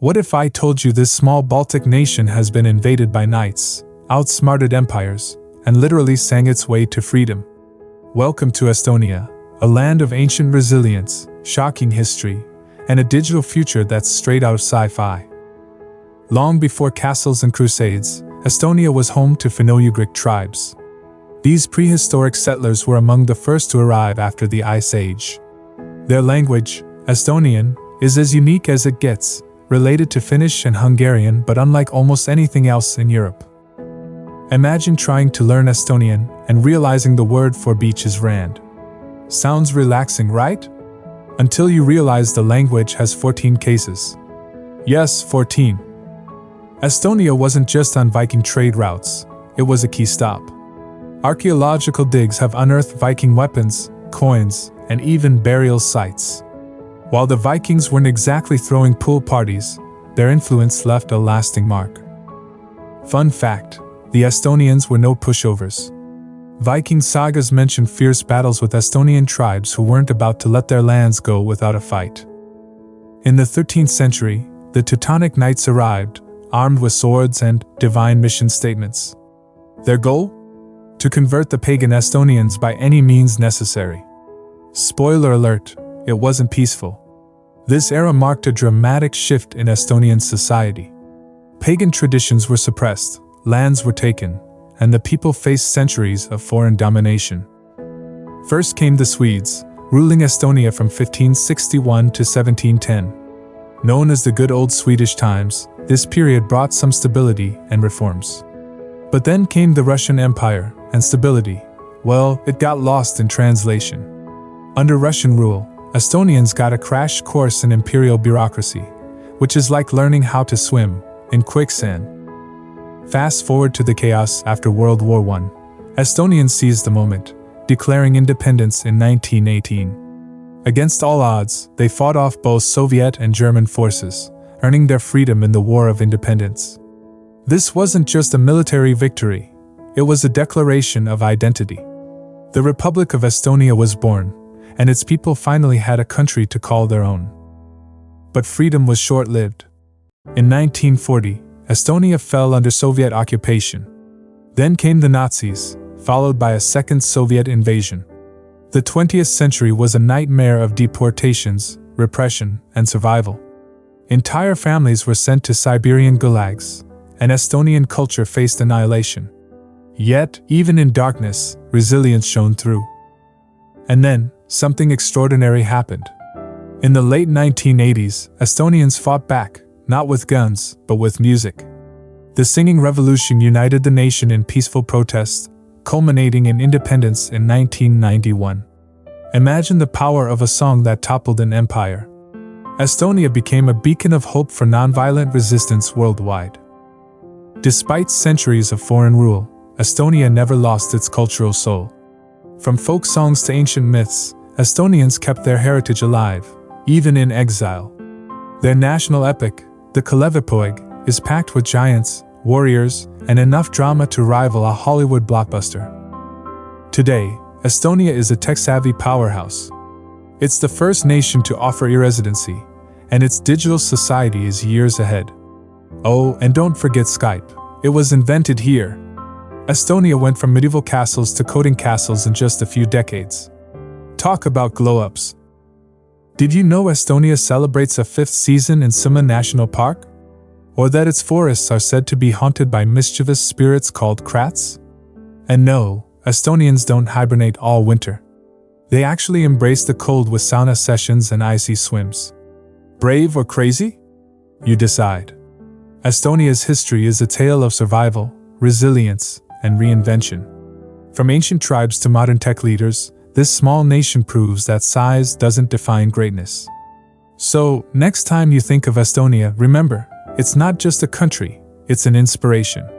What if I told you this small Baltic nation has been invaded by knights, outsmarted empires, and literally sang its way to freedom? Welcome to Estonia, a land of ancient resilience, shocking history, and a digital future that's straight out of sci-fi. Long before castles and crusades, Estonia was home to Finno-Ugric tribes. These prehistoric settlers were among the first to arrive after the Ice Age. Their language, Estonian, is as unique as it gets, related to Finnish and Hungarian but unlike almost anything else in Europe. Imagine trying to learn Estonian and realizing the word for beach is rand. Sounds relaxing, right? Until you realize the language has 14 cases. Yes, 14. Estonia wasn't just on Viking trade routes, it was a key stop. Archaeological digs have unearthed Viking weapons, coins, and even burial sites. While the Vikings weren't exactly throwing pool parties, their influence left a lasting mark. Fun fact, the Estonians were no pushovers. Viking sagas mention fierce battles with Estonian tribes who weren't about to let their lands go without a fight. In the 13th century, the Teutonic Knights arrived, armed with swords and divine mission statements. Their goal? To convert the pagan Estonians by any means necessary. Spoiler alert, it wasn't peaceful. This era marked a dramatic shift in Estonian society. Pagan traditions were suppressed, lands were taken, and the people faced centuries of foreign domination. First came the Swedes, ruling Estonia from 1561 to 1710. Known as the good old Swedish times, this period brought some stability and reforms. But then came the Russian Empire, and stability, well, it got lost in translation. Under Russian rule, Estonians got a crash course in imperial bureaucracy, which is like learning how to swim in quicksand. Fast forward to the chaos after World War I. Estonians seized the moment, declaring independence in 1918. Against all odds, they fought off both Soviet and German forces, earning their freedom in the War of Independence. This wasn't just a military victory, it was a declaration of identity. The Republic of Estonia was born, and its people finally had a country to call their own. But freedom was short-lived. In 1940, Estonia fell under Soviet occupation. Then came the Nazis, followed by a second Soviet invasion. The 20th century was a nightmare of deportations, repression, and survival. Entire families were sent to Siberian gulags, and Estonian culture faced annihilation. Yet, even in darkness, resilience shone through. And then, something extraordinary happened. In the late 1980s, Estonians fought back, not with guns, but with music. The singing revolution united the nation in peaceful protest, culminating in independence in 1991. Imagine the power of a song that toppled an empire. Estonia became a beacon of hope for nonviolent resistance worldwide. Despite centuries of foreign rule, Estonia never lost its cultural soul. From folk songs to ancient myths, Estonians kept their heritage alive, even in exile. Their national epic, the Kalevipoeg, is packed with giants, warriors, and enough drama to rival a Hollywood blockbuster. Today, Estonia is a tech-savvy powerhouse. It's the first nation to offer e-residency, and its digital society is years ahead. Oh, and don't forget Skype. It was invented here. Estonia went from medieval castles to coding castles in just a few decades. Talk about glow-ups. Did you know Estonia celebrates a 5th season in Sima National Park? Or that its forests are said to be haunted by mischievous spirits called krats? And no, Estonians don't hibernate all winter. They actually embrace the cold with sauna sessions and icy swims. Brave or crazy? You decide. Estonia's history is a tale of survival, resilience, and reinvention. From ancient tribes to modern tech leaders, this small nation proves that size doesn't define greatness. So, next time you think of Estonia, remember, it's not just a country, it's an inspiration.